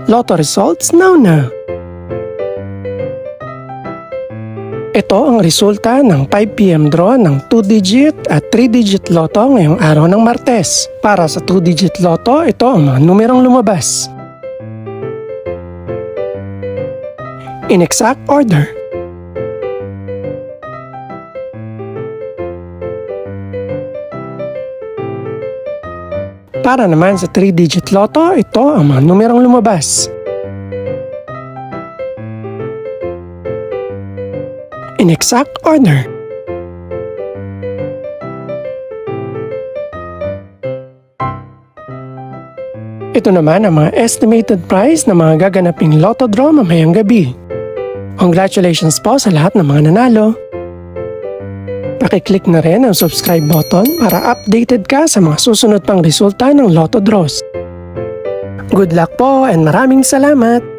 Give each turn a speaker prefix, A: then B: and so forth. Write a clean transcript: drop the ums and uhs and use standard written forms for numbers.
A: Lotto results now. Ito ang resulta ng 5 PM draw ng 2-digit at 3-digit lotto ngayong araw ng Martes. Para sa 2-digit lotto, ito ang mga numerong lumabas. In exact order. Para naman sa 3-digit lotto, ito ang mga numerong lumabas. In exact order. Ito naman ang mga estimated price ng mga gaganaping lotto draw mamayang gabi. Congratulations po sa lahat ng mga nanalo. Pakiclick na rin ang subscribe button para updated ka sa mga susunod pang resulta ng lotto draws. Good luck po and maraming salamat!